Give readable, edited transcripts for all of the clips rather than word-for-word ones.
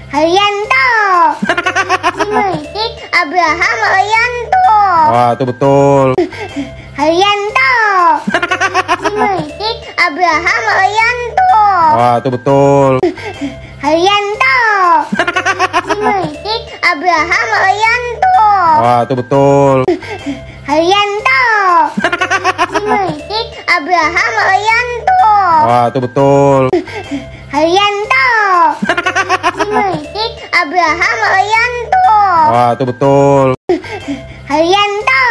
Haryanto. Simantik Abraham Haryanto. Ah, itu betul. Haryanto. Simantik Abraham Haryanto. Ah, itu betul. Haryanto. Simantik Abraham Haryanto. Ah, itu betul. Haryanto. Simantik Abraham Haryanto. Ah, itu betul. Haryanto. Simantik Abraham Haryanto. Ah, itu betul. Haryanto.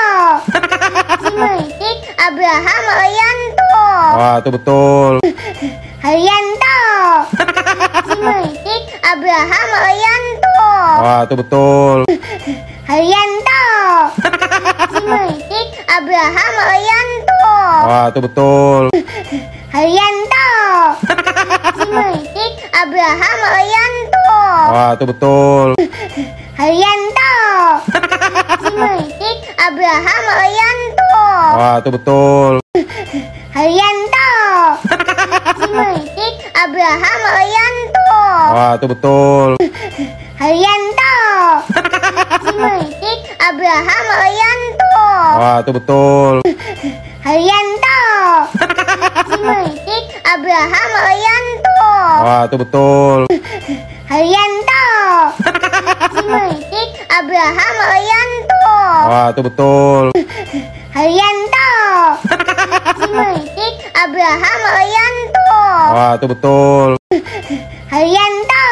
Simantik Abraham Haryanto. Ah, itu betul. Haryanto. Simantik Abraham Haryanto. Ah, itu betul. Haryanto. Simantik Abraham Haryanto. Ah, itu betul. Haryanto. Simantik Abraham Haryanto. Ah, itu betul. Haryanto. Simantik Abraham Haryanto. Ah, itu betul. Haryanto. Simantik Abraham Haryanto. Ah, itu betul. Haryanto. Simantik Abraham Haryanto. Ah, itu betul. Haryanto. Simantik Abraham Haryanto. Ah, itu betul. Haryanto. Simantik Abraham Haryanto. Ah, itu betul. Haryanto. Simantik Abraham Haryanto. Ah, itu betul. Haryanto.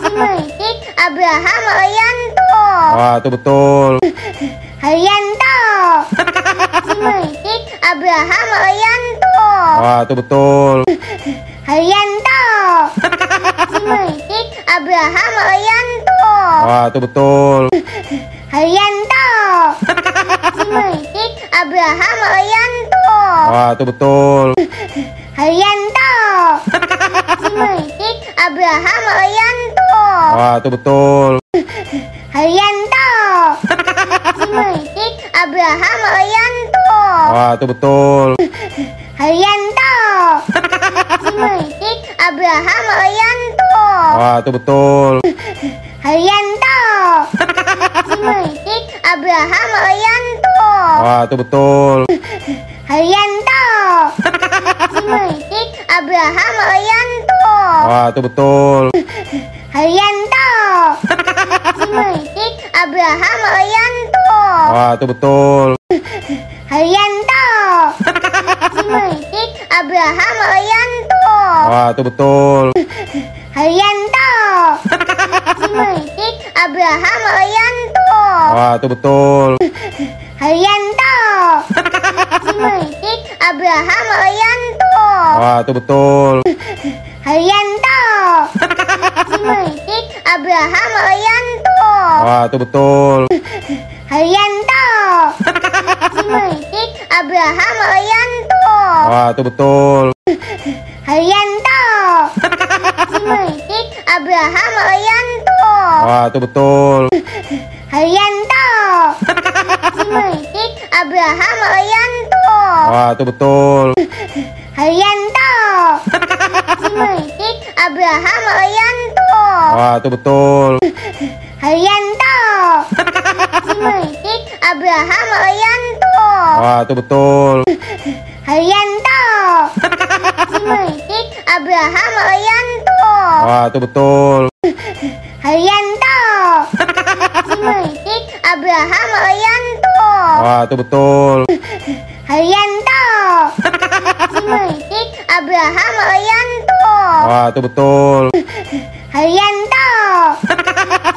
Simantik Abraham Haryanto. Ah, itu betul. Haryanto. Simantik Abraham Haryanto. Ah, itu betul. Haryanto. Simantik Abraham Haryanto. Ah, itu betul. Haryanto. Simantik Abraham Haryanto. Ah, itu betul. Haryanto. Simantik Abraham Haryanto. Ah, itu betul. Haryanto. Simantik Abraham Haryanto. Ah, itu betul. Haryanto. Simantik Abraham Haryanto. Ah, itu betul. Haryanto. Simantik Abraham Haryanto. Ah, itu betul. Haryanto. Simantik Abraham Haryanto. Ah, itu betul. Haryanto. Simantik Abraham Haryanto. Ah, itu betul. Haryanto. Simantik Abraham Haryanto. Ah, itu betul. Haryanto. Simantik Abraham Haryanto. Ah, itu betul. Haryanto. Simantik Abraham Haryanto. Ah, itu betul. Haryanto. Simantik Abraham Haryanto. Ah, itu betul. Haryanto. Simantik Abraham Haryanto. Ah, itu betul. Haryanto. Simantik Abraham Haryanto. Ah, itu betul. Haryanto. Simantik Abraham Haryanto. Ah, itu betul. Haryanto. Simantik Abraham Haryanto. Ah, itu betul. Haryanto. Simantik Abraham Haryanto. Ah, itu betul. Haryanto. Simantik Abraham Haryanto. Ah, itu betul. Haryanto. Simantik Abraham Haryanto. Ah, itu betul. Haryanto. Simantik Abraham Haryanto. Ah, itu betul. Haryanto.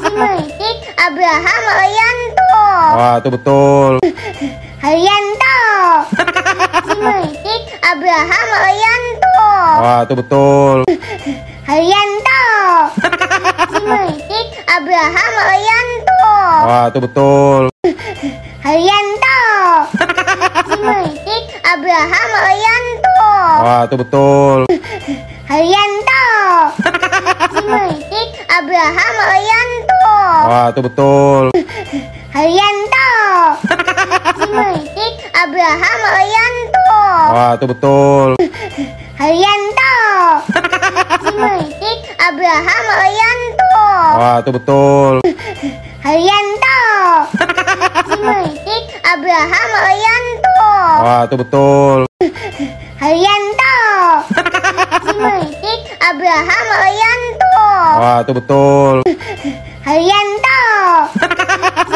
Simantik Abraham Haryanto. Ah, itu betul. Haryanto. Simantik Abraham Haryanto. Ah, itu betul. Haryanto. Simantik Abraham Haryanto. Ah, itu betul. Haryanto. Simantik Abraham Haryanto. Ah, itu betul. Haryanto. Simantik Abraham Haryanto. Ah, itu betul. Haryanto. Simantik Abraham Haryanto. Ah, itu betul. Haryanto. Simulik Abraham Haryanto. Itu betul. Haryanto. Simulik Abraham Haryanto. Itu betul. Haryanto. Simulik Abraham Haryanto. Itu betul. Haryanto.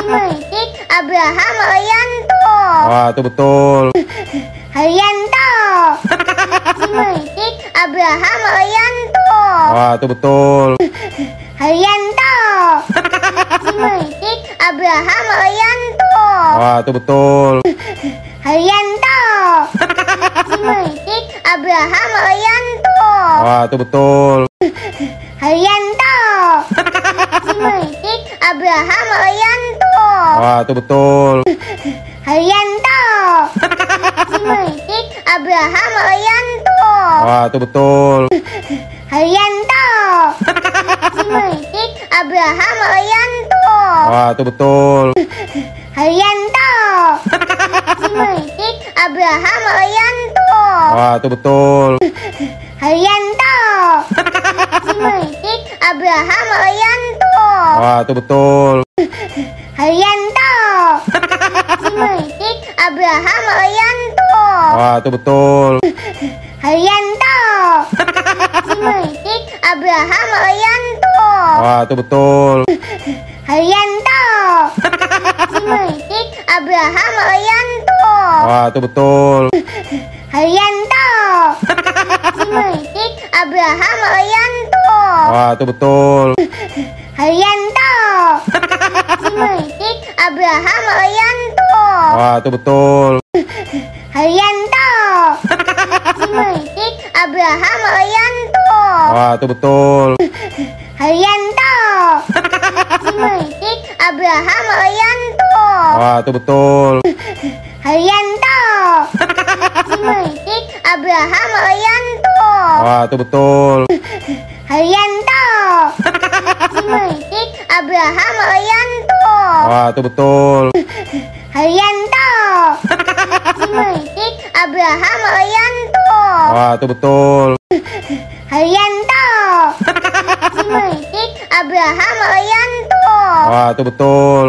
Simulik Abraham Haryanto. Itu betul. Haryanto. Simulik Abraham Haryanto. Itu betul. Haryanto. Simulik Abraham Haryanto. Itu betul. Haryanto. Simulik Abraham Haryanto. Itu betul. Haryanto. Simulik Abraham Haryanto. Itu betul. Haryanto. Simulik Abraham Haryanto. Itu betul. Haryanto. Simulik Abraham Haryanto. Itu betul. Haryanto. Simulik Abraham Haryanto. Itu betul. Haryanto. Simulik Abraham Haryanto. Itu betul. Haryanto. Simulik Abraham Haryanto. Itu betul. Haryanto. Simulik Abraham Haryanto. Itu betul. Haryanto. Simulik Abraham Haryanto. Itu betul. Haryanto. Simulik Abraham Haryanto. Itu betul. Haryanto. Simulik Abraham Haryanto. Itu betul. Haryanto. Simulik Abraham Haryanto. Itu betul. Haryanto. Simulik Abraham Haryanto. Itu betul. Haryanto. Simulik Abraham Haryanto. Itu betul. Haryanto. Simulik Abraham Haryanto. Itu betul. Haryanto. Simulik Abraham Haryanto. Itu betul. Haryanto. Simulik Abraham Haryanto. Itu betul.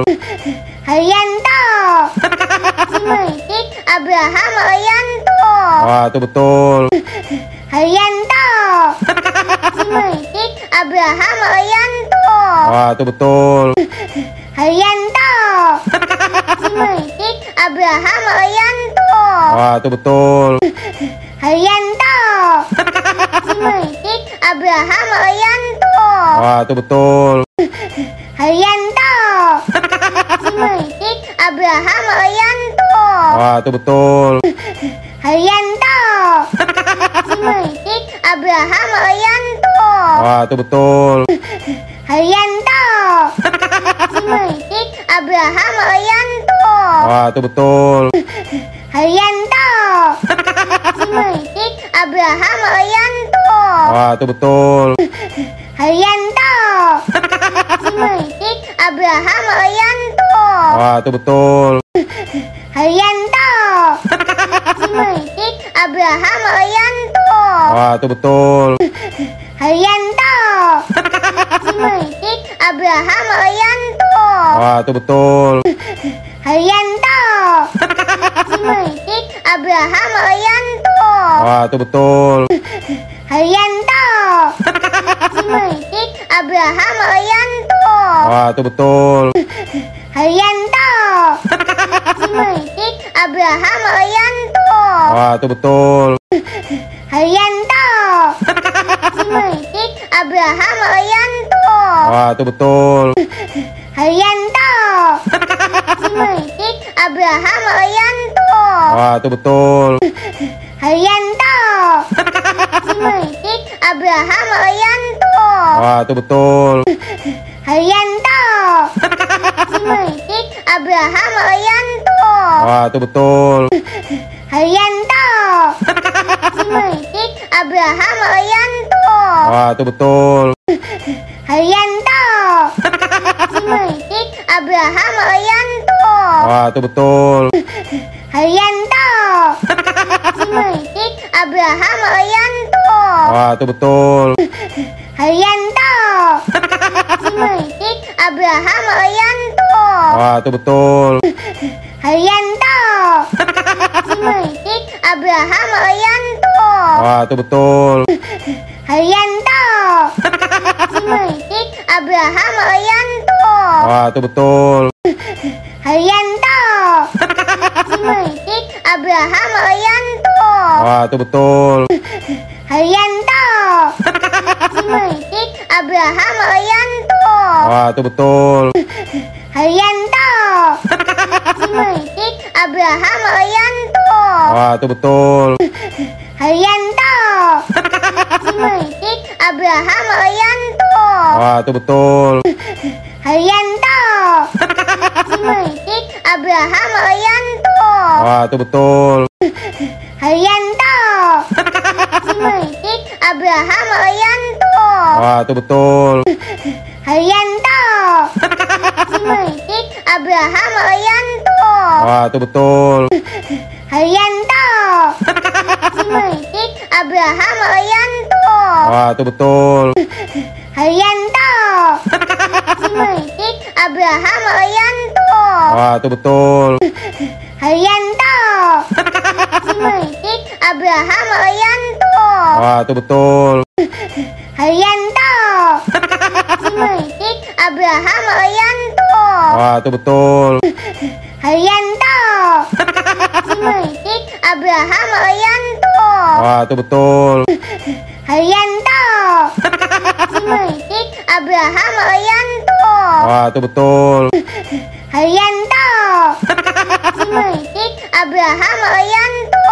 Haryanto. Simulik Abraham Haryanto. Itu betul. Haryanto. Simulik Abraham Haryanto. Itu betul. Haryanto. Simulik Abraham Haryanto. Itu betul. Haryanto. Simulik Abraham Haryanto. Itu betul. Haryanto. Simulik Abraham Haryanto. Itu betul. Haryanto. Simulik Abraham Haryanto. Itu betul. Haryanto. Simulik Abraham Haryanto. Itu betul. Haryanto. Simulik Abraham Haryanto. Itu betul. Haryanto. Simulik Abraham Haryanto. Itu betul. Haryanto. Simulik Abraham Haryanto. Itu betul. Haryanto. Simulik Abraham Haryanto. Itu betul. Haryanto. Simulik Abraham Haryanto. Itu betul. Haryanto. Simulik Abraham Haryanto. Itu betul. Haryanto. Simulik Abraham Haryanto. Itu betul. Haryanto. Simulik Abraham Haryanto. Itu betul. Haryanto. Simulik Abraham Haryanto. Itu betul. Haryanto. Simulik Abraham Haryanto. Itu betul. Haryanto. Simulik Abraham Haryanto. Itu betul. Haryanto. Simulik Abraham Haryanto. Itu betul. Haryanto. Simulik Abraham Haryanto. Itu betul. Haryanto. Simulik Abraham Haryanto. Itu betul. Haryanto. Simulitik Abraham Haryanto. Itu betul. Haryanto. Simulitik Abraham Haryanto. Itu betul. Haryanto. Simulitik Abraham Haryanto. Itu betul. Haryanto. Simulitik Abraham Haryanto. Itu betul. Haryanto. Simulitik Abraham Haryanto. Itu betul. Haryanto. Simulitik Abraham Haryanto. Itu betul. Haryanto. Simulitik Abraham Haryanto. Itu betul. Haryanto. Simulitik Abraham Haryanto. Itu betul. Haryanto. Simulitik Abraham Haryanto. Itu betul. Haryanto. Simulitik Abraham Haryanto. Itu betul. Haryanto. Simulitik Abraham Haryanto. Itu betul. Haryanto. Simulitik Abraham Haryanto. Itu betul. Haryanto. Simulitik Abraham Haryanto. Itu betul. Haryanto. Simulitik Abraham Haryanto. Itu betul. Haryanto. Simulitik Abraham Haryanto. Itu betul. Haryanto. Simulitik Abraham Haryanto. Itu betul. Haryanto. Simulitik Abraham Haryanto.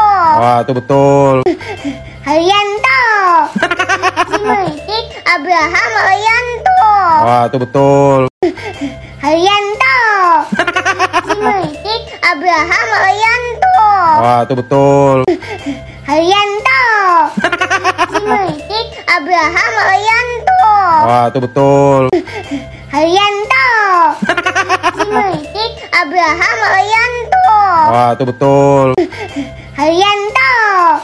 Itu betul. Haryanto. Simulitik Abraham Haryanto. Itu betul. Haryanto. Simulitik Abraham Haryanto. Itu betul. Haryanto. Simulitik Abraham Haryanto. Itu betul. Haryanto. Simulitik Abraham Haryanto. Itu betul. Haryanto. Simulitik Abraham Haryanto. Itu betul. Haryanto.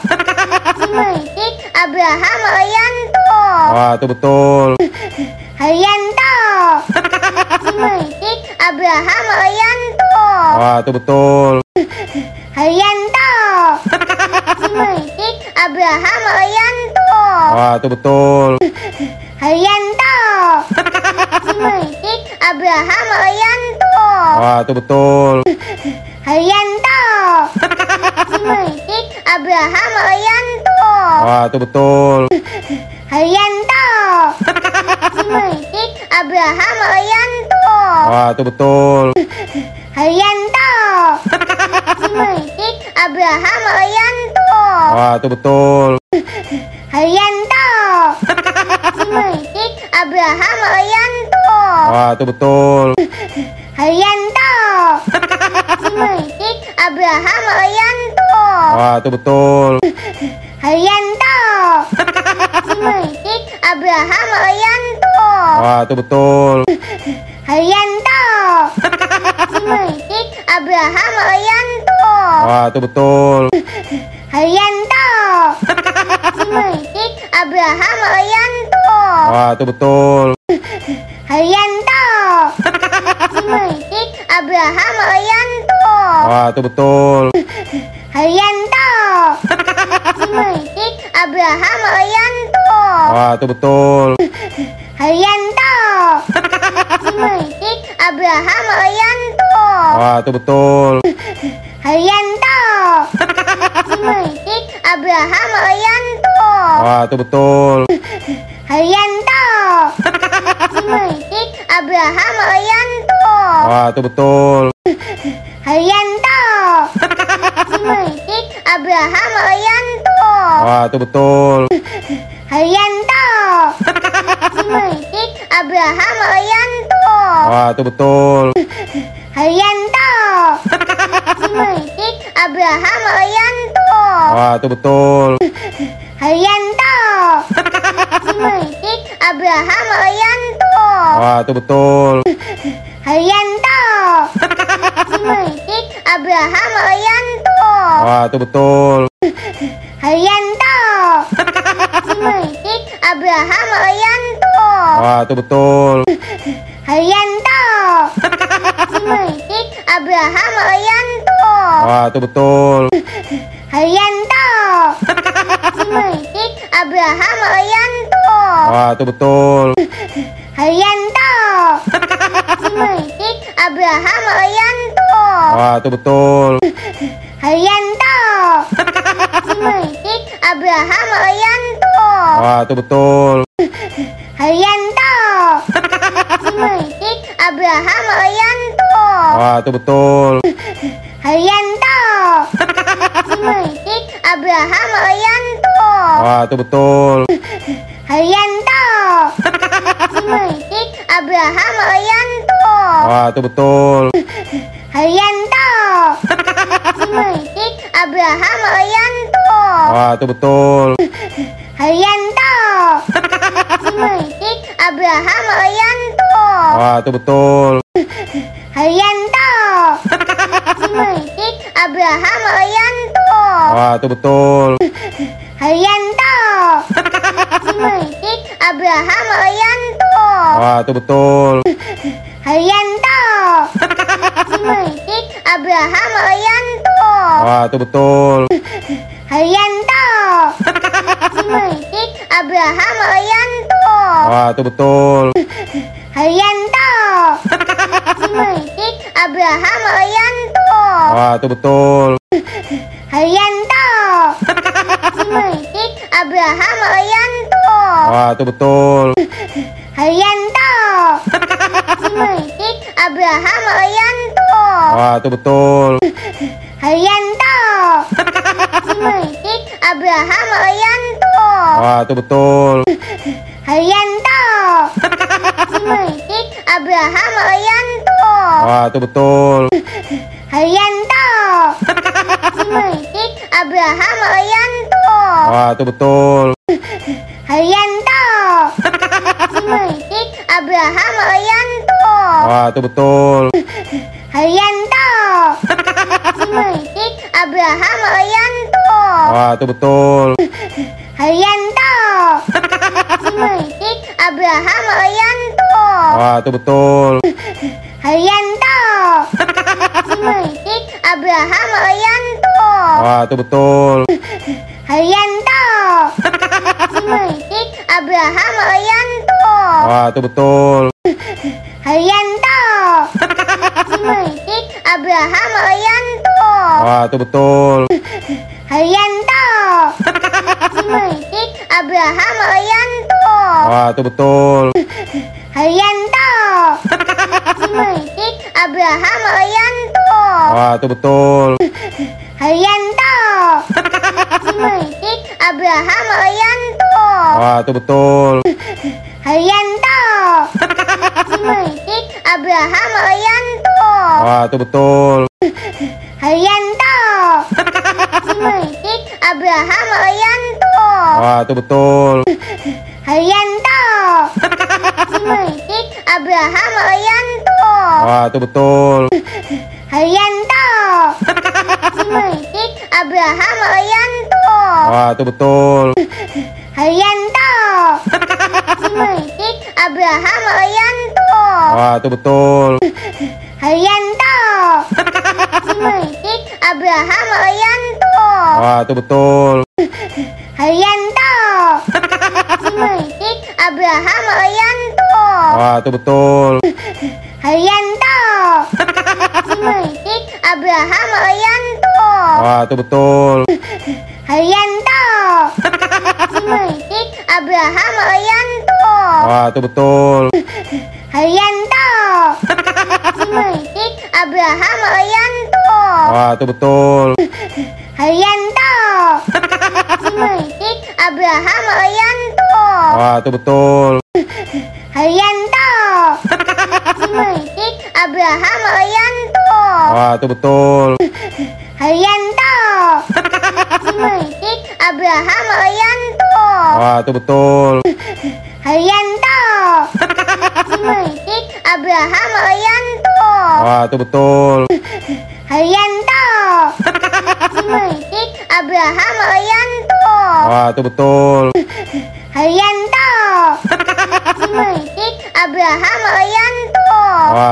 Simulitik Abraham Haryanto. Itu betul. Haryanto. Simulitik Abraham Haryanto. Itu betul. Haryanto. Simulitik Abraham Haryanto. Itu betul. Haryanto. Simulitik Abraham Haryanto. Itu betul. Haryanto. Simulitik Abraham Haryanto. Itu betul. Haryanto. Simulitik Abraham Haryanto. Itu betul. Haryanto. Simulitik Abraham Haryanto. Itu betul. Haryanto. Simulitik Abraham Haryanto. Itu betul. Haryanto. Simulitik Abraham Haryanto. Itu betul. Haryanto. Simulitik Abraham Haryanto. Itu betul. Haryanto. Simulitik Abraham Haryanto. Itu betul. Haryanto. Simulitik Abraham Haryanto. Itu betul. Haryanto. Simulitik Abraham Haryanto. Itu betul. Haryanto. Simulitik Abraham Haryanto. Itu betul. Haryanto. Simulitik Abraham Haryanto. Itu betul. Haryanto. Simulitik Abraham Haryanto. Itu betul. Haryanto. Simulitik Abraham Haryanto. Itu betul. Haryanto. Simulitik Abraham Haryanto. Itu betul. Haryanto. Simulitik Abraham Haryanto. Itu betul. Haryanto. Simulitik Abraham Haryanto. Itu betul. Haryanto. Simulitik Abraham Haryanto. Itu betul. Haryanto. Abraham Arianto. Itu betul. Arianto. Simentik Abraham Arianto. Itu betul. Arianto. Simentik Abraham Arianto. Itu betul. Arianto. Simentik Abraham Arianto. Itu betul. Arianto. Simentik Abraham Arianto. Itu betul. Arianto. Simentik Abraham Arianto. Itu betul. Arianto. Simentik Abraham Arianto. Itu betul. Arianto. Simentik Abraham Arianto. Itu betul. Arianto. Simentik Abraham Arianto. Itu betul. Arianto. Simentik Abraham Arianto. Itu betul. Arianto. Simentik Abraham Arianto. Itu betul. Arianto. Simentik Abraham Arianto. Itu betul. Arianto. Simentik Abraham Arianto. Itu betul. Arianto. Simentik Abraham Arianto. Itu betul. Arianto. Simentik Abraham Arianto. Itu betul. Arianto. Simentik Abraham Arianto. Itu betul. Arianto. Simentik Abraham Arianto. Itu betul. Arianto. Simentik Abraham Arianto. Itu betul. Arianto. Simentik Abraham Arianto. Itu betul. Arianto. Simentik Abraham Arianto. Itu betul. Arianto. Simentik Abraham Arianto. Itu betul. Arianto. Simentik Abraham Arianto. Itu betul. Arianto. Simentik Abraham Arianto. Itu betul. Arianto. Simentik Abraham Arianto. Itu betul. Arianto. Simentik Abraham Arianto. Itu betul. Arianto. Simentik Abraham Arianto. Itu betul. Arianto. Simentik Abraham Arianto. Itu betul. Arianto. Simentik Abraham Arianto. Itu betul. Arianto. Simentik Abraham Arianto. Itu betul. Arianto. Simentik Abraham Arianto. Itu betul. Arianto. Simentik Abraham Arianto. Itu betul. Arianto. Simentik Abraham Arianto. Itu betul. Arianto. Simentik Abraham Arianto. Itu betul. Arianto. Simentik Abraham Arianto. Itu betul. Arianto. Simentik Abraham Arianto. Itu betul. Arianto. Simentik Abraham Arianto. Itu betul. Arianto. Simentik Abraham Arianto. Itu betul. Arianto. Simentik Abraham Arianto. Itu betul. Arianto. Simentik Abraham Arianto. Itu betul. Arianto. Simentik Abraham Arianto. Itu betul. Arianto. Simentik Abraham Arianto. Itu betul. Arianto. Simentik Abraham Arianto. Itu betul. Arianto. Simentik Abraham Arianto. Itu betul. Arianto. Simentik Abraham Arianto. Itu betul. Arianto. Haji Muhyiddin Abraham Haryanto.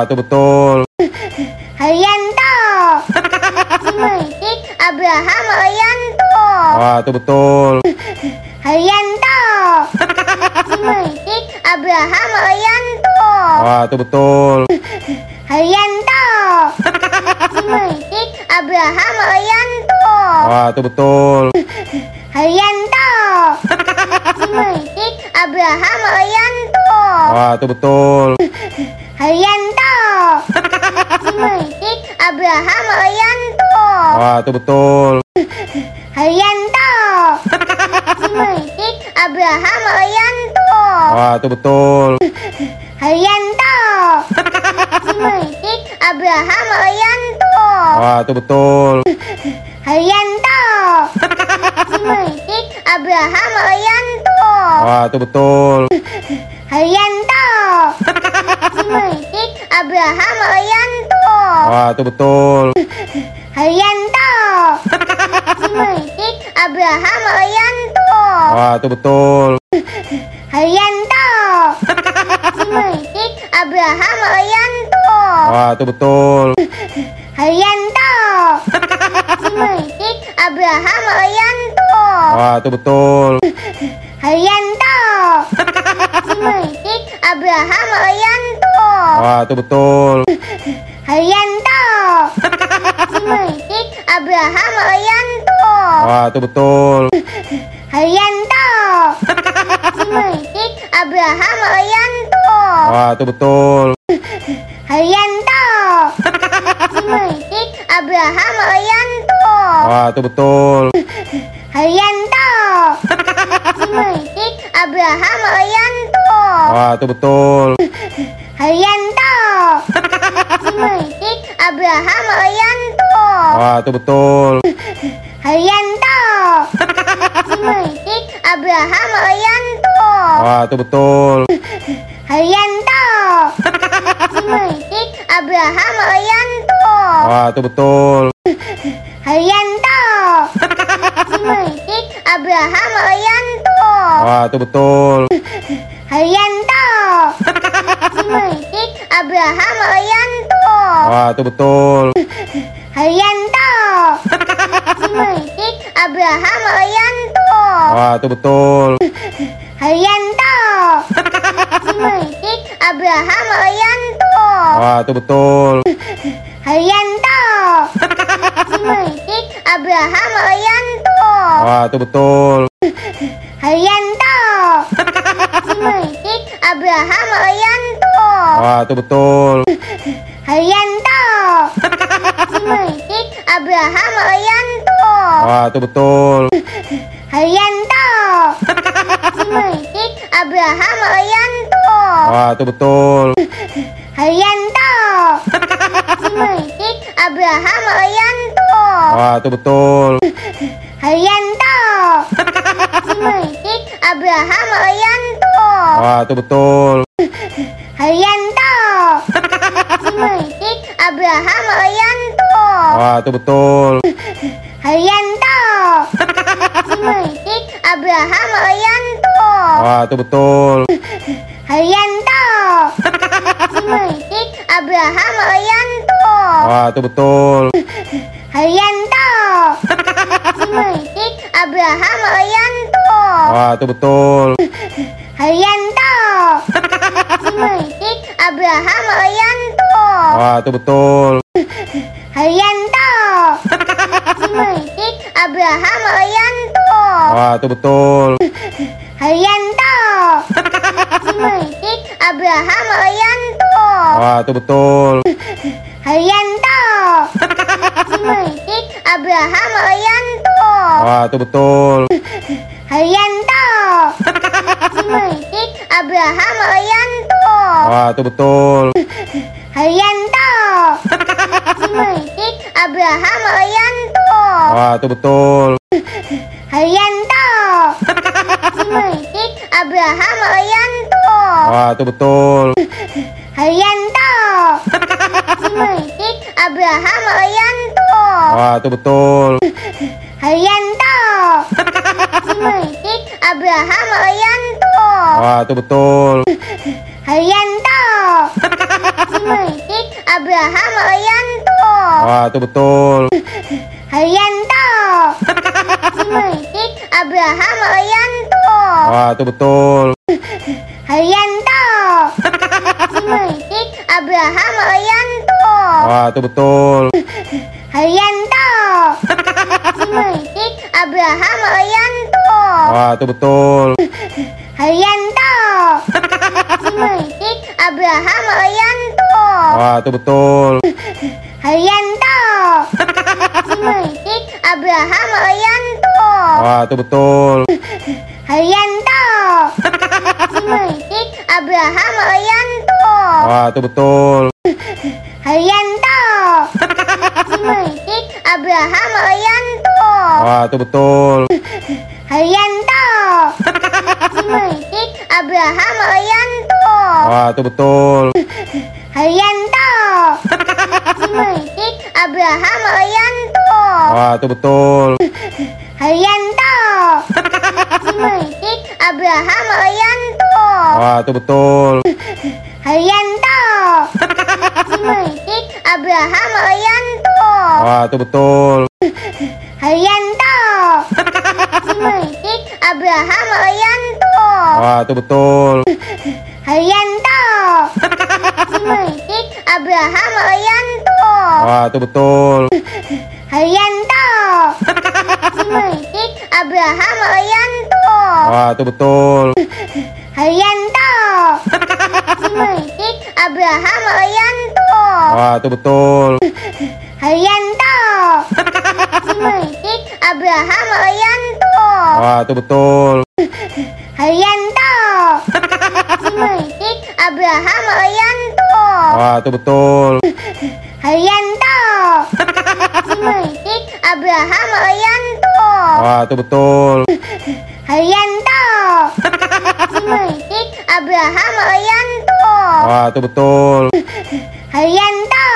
Itu betul. Haryanto. Haji Muhyiddin Abraham Haryanto. Itu betul. Haryanto. Haji Muhyiddin Abraham Haryanto. Itu betul. Haryanto. Haji Muhyiddin Abraham Haryanto. Itu betul. Haryanto. Haji Muhyiddin Abraham Haryanto. Itu betul. Haryanto. Haji Muhyiddin Abraham Haryanto. Itu betul. Haryanto. Haji Muhyiddin Abraham Haryanto. Itu betul. Haryanto. Haji Muhyiddin Abraham Haryanto. Itu betul. Haryanto. Haji Muhyiddin Abraham Haryanto. Itu betul. Haryanto. Haji Muhyiddin Abraham Haryanto. Itu betul. Haryanto. Haji Muhyiddin Abraham Haryanto. Itu betul. Haryanto. Haji Muhyiddin Abraham Haryanto. Itu betul. Haryanto. Haji Muhyiddin Abraham Haryanto. Itu betul. Haryanto. Haji Muhyiddin Abraham Haryanto. Itu betul. Haryanto. Haji Muhyiddin Abraham Haryanto. Itu betul. Haryanto. Haji Muhyiddin Abraham Haryanto. Itu betul. Haryanto. Haji Muhyiddin Abraham Haryanto. Itu betul. Haryanto. Haji Muhyiddin Abraham Haryanto. Itu betul. Haryanto. Haji Muhyiddin Abraham Haryanto. Itu betul. Haryanto. Haji Muhyiddin Abraham Haryanto. Itu betul. Haryanto. Haji Muhyiddin Abraham Haryanto. Itu betul. Haryanto. Haji Muhyiddin Abraham Haryanto. Itu betul. Haryanto. Haji Muhyiddin Abraham Haryanto. Itu betul. Haryanto. Haji Muhyiddin Abraham Haryanto. Itu betul. Haryanto. Haji Muhyiddin Abraham Haryanto. Itu betul. Haryanto. Haji Muhyiddin Abraham Haryanto. Itu betul. Haryanto. Haji Muhyiddin Abraham Haryanto. Itu betul. Haryanto. Haji Muhyiddin Abraham Haryanto. Itu betul. Haryanto. Haji Muhyiddin Abraham Haryanto. Itu betul. Haryanto. Haji Muhyiddin Abraham Haryanto. Itu betul. Haryanto. Haji Muhyiddin Abraham Haryanto. Itu betul. Haryanto. Haji Muhyiddin Abraham Haryanto. Itu betul. Haryanto. Haji Muhyiddin Abraham Haryanto. Itu betul. Haryanto. Haji Muhyiddin Abraham Haryanto. Itu betul. Haryanto. Haji Muhyiddin Abraham Haryanto. Itu betul. Haryanto. Haji Muhyiddin Abraham Haryanto. Itu betul. Haryanto. Haji Muhyiddin Abraham Haryanto. Itu betul. Haryanto. Haji Muhyiddin Abraham Haryanto. Itu betul. Haryanto. Haji Muhyiddin Abraham Haryanto. Itu betul. Haryanto. Haji Muhyiddin Abraham Haryanto. Itu betul. Haryanto. Haji Muhyiddin Abraham Haryanto. Itu betul. Haryanto. Haji Muhyiddin Abraham Haryanto. Itu betul. Haryanto. Haji Muhyiddin Abraham Haryanto. Itu betul. Haryanto. Haji Muhyiddin Abraham Haryanto. Wah, itu betul. Haryanto. Simulitik Abraham Haryanto. Wah, itu betul. Haryanto. Simulitik Abraham Haryanto. Wah, itu betul. Haryanto. Simulitik Abraham Haryanto. Wah, itu betul. Haryanto. Simulitik Abraham Haryanto. Wah, itu betul. Haryanto. Simulitik Abraham Haryanto. Wah, itu betul. Haryanto. Simulitik Abraham Haryanto. Wah, itu betul. Haryanto. Simulitik Abraham Haryanto. Wah, itu betul. Haryanto. Simulitik Abraham Haryanto. Wah, itu betul. Haryanto. Simulitik Abraham Haryanto. Wah, itu betul. Haryanto. Simulitik Abraham Haryanto. Wah, itu betul. Haryanto. Simulitik Abraham Haryanto. Wah, itu betul. Haryanto. Simulitik Abraham Haryanto. Wah, itu betul. Haryanto. Simulitik Abraham Haryanto. Wah, itu betul. Haryanto. Simulitik Abraham Haryanto. Wah, itu betul. Haryanto. Simulitik Abraham Haryanto. Wah, itu betul. Haryanto. Simulitik Abraham Haryanto. Wah, itu betul. Haryanto. Simulitik Abraham Haryanto. Wah, itu betul. Haryanto. Simulitik Abraham Haryanto. Wah, itu betul. Haryanto. Simulitik Abraham Haryanto. Wah, itu betul. Haryanto. Simulitik Abraham Haryanto. Wah, itu betul. Haryanto. Simulitik Abraham Haryanto. Wah, itu betul. Haryanto.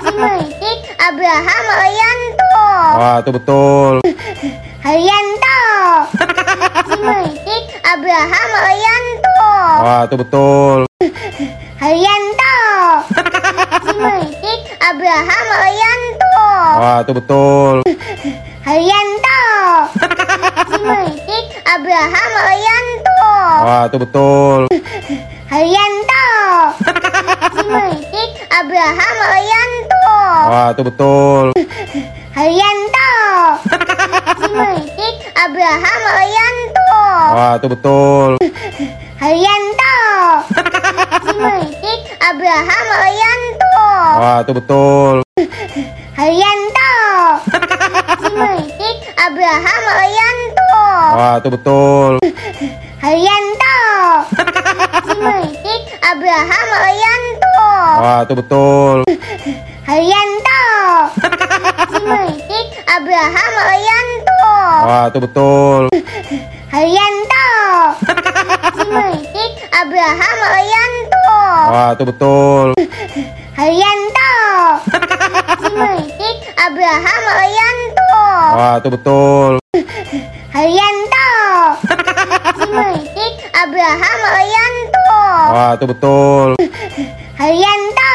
Simulitik Abraham Haryanto. Wah, itu betul. Haryanto. Simulitik Abraham Haryanto. Wah, itu betul. Haryanto. Simulitik Abraham Haryanto. Wah, itu betul. Haryanto. Simulitik Abraham Haryanto. Wah, itu betul. Haryanto. Simulitik Abraham Haryanto. Wah, itu betul. Haryanto. Simulitik Abraham Haryanto. Wah, itu betul. Haryanto. Simulitik Abraham Haryanto. Wah, itu betul. Haryanto. Simulitik Abraham Haryanto. Wah, itu betul. Haryanto. Simulitik Abraham Haryanto. Wah, itu betul. Haryanto. Simulitik Abraham Haryanto. Wah, itu betul. Haryanto. Simulitik Abraham Haryanto. Wah, itu betul. Haryanto. Simulitik Abraham Haryanto. Wah, itu betul. Haryanto.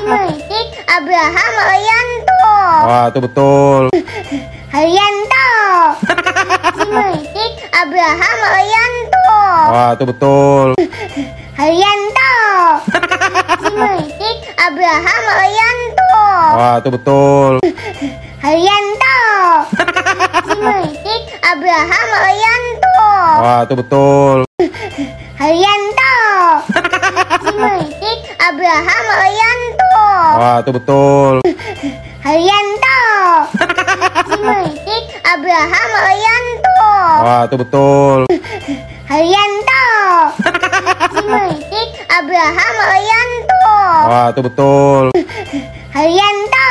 Simulitik Abraham Haryanto. Wah, itu betul. Haryanto. Simulitik Abraham Haryanto. Wah, itu betul. Haryanto. Simulitik Abraham Haryanto. Wah, itu betul. Haryanto. Simulitik Abraham Haryanto. Wah, itu betul. Haryanto. Simulitik Abraham Haryanto. Wah, itu betul. Haryanto. Simulitik Abraham Haryanto. Wah, itu betul. Haryanto. Simulitik Abraham Haryanto. Wah, itu betul. Haryanto.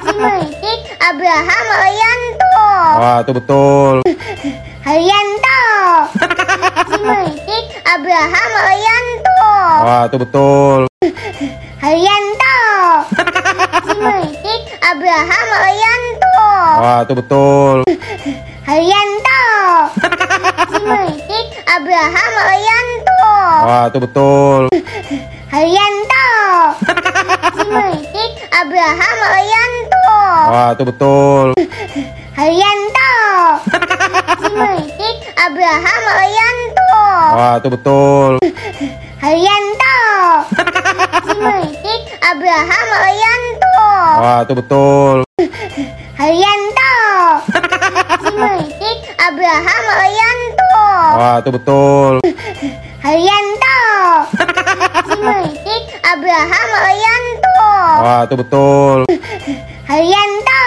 Simulitik Abraham Haryanto. Wah, itu betul. Haryanto. Simulitik Abraham Haryanto. Wah, itu betul. Haryanto. Simulitik Abraham Haryanto. Wah, itu betul. Haryanto. Simulitik Abraham Arianto. Itu betul. Haryanto. Simulitik Abraham Arianto. Itu betul. Haryanto. Simulitik Abraham Arianto. Itu betul. Haryanto. Simulitik Abraham Arianto. Itu betul. Haryanto. Simulitik Abraham Arianto. Itu betul. Haryanto. Simulitik Abraham Arianto. Itu betul. Haryanto.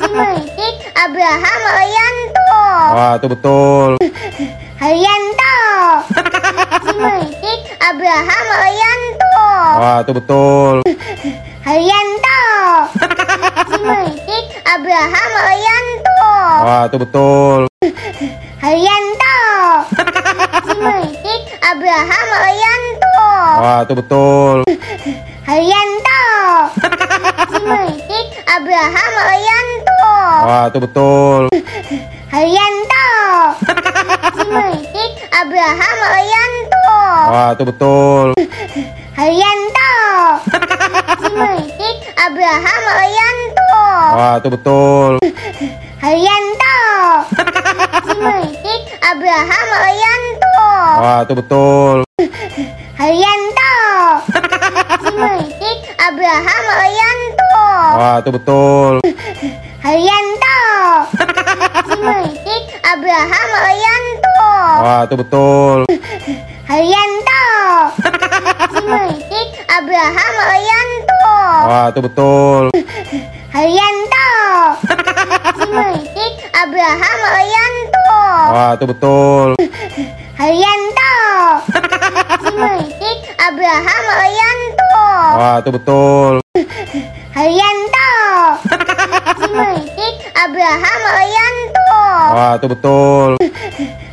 Simulitik Abraham Arianto. Itu betul. Haryanto. Simulitik Abraham Arianto. Itu betul. Haryanto. Simulitik Abraham Arianto. Itu betul. Haryanto. Simulitik Abraham Arianto. Itu betul. Haryanto. Simulitik Abraham Arianto. Itu betul. Haryanto. Simulitik Abraham Arianto. Itu betul. Haryanto. Simulitik Abraham Arianto. Itu betul. Haryanto. Simulitik Abraham Arianto. Itu betul. Haryanto. Simulitik Abraham Arianto. Itu betul. Haryanto. Simulitik Abraham Arianto. Itu betul. Haryanto. Simulitik Abraham Arianto. Itu betul. Haryanto. Simulitik Abraham Arianto. Itu betul. Haryanto. Simulitik Abraham Arianto. Itu betul. Haryanto. Simulitik Abraham Arianto. Itu betul.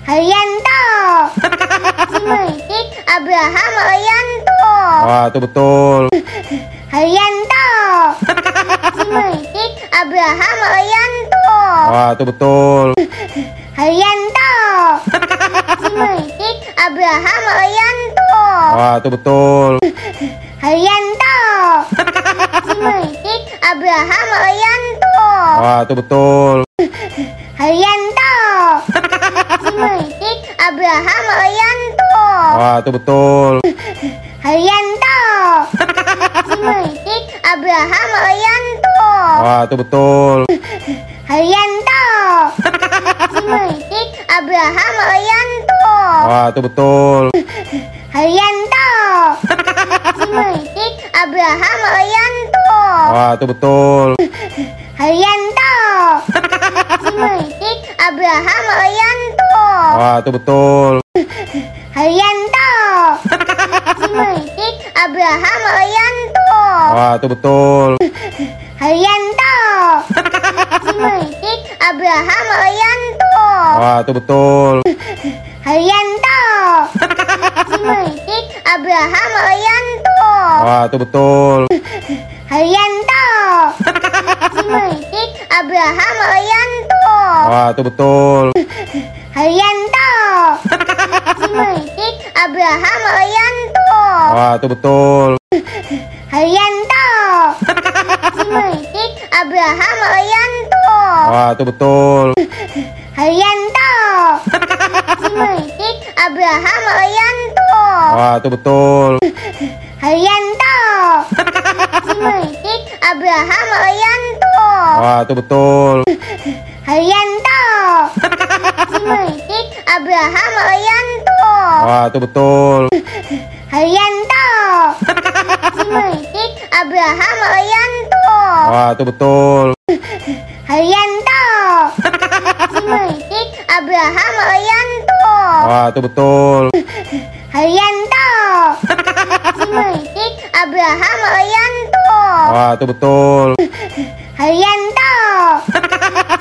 Haryanto. Simulitik Abraham Arianto. Itu betul. Haryanto. Simulitik Abraham Arianto. Itu betul. Haryanto. Simulitik Abraham Arianto. Itu betul. Haryanto. Simulitik Abraham Arianto. Itu betul. Haryanto. Simulitik Abraham Arianto. Itu betul. Haryanto. Simulitik Abraham Arianto. Itu betul. Haryanto. Simulitik Abraham Arianto. Itu betul. Haryanto. Simulitik Abraham Arianto. Itu betul. Haryanto. Simulitik Abraham Arianto. Itu betul. Haryanto. Simulitik Abraham Arianto. Itu betul. Haryanto. Simulitik Abraham Arianto. Itu betul. Haryanto. Simulitik Abraham Arianto. Itu betul. Haryanto. Simulitik Abraham Arianto. Itu betul. Haryanto. Simulitik Abraham Arianto. Itu betul. Haryanto. Simulitik Abraham Arianto. Itu betul. Haryanto. Simulitik Abraham Arianto. Itu betul. Haryanto. Simulitik Abraham Arianto. Itu betul. Haryanto. Simulitik Abraham Arianto. Itu betul. Haryanto. Simulitik Abraham Arianto. Itu betul. Haryanto. Simulitik Abraham Arianto. Itu betul. Haryanto. Simulitik Abraham Arianto. Itu betul. Haryanto.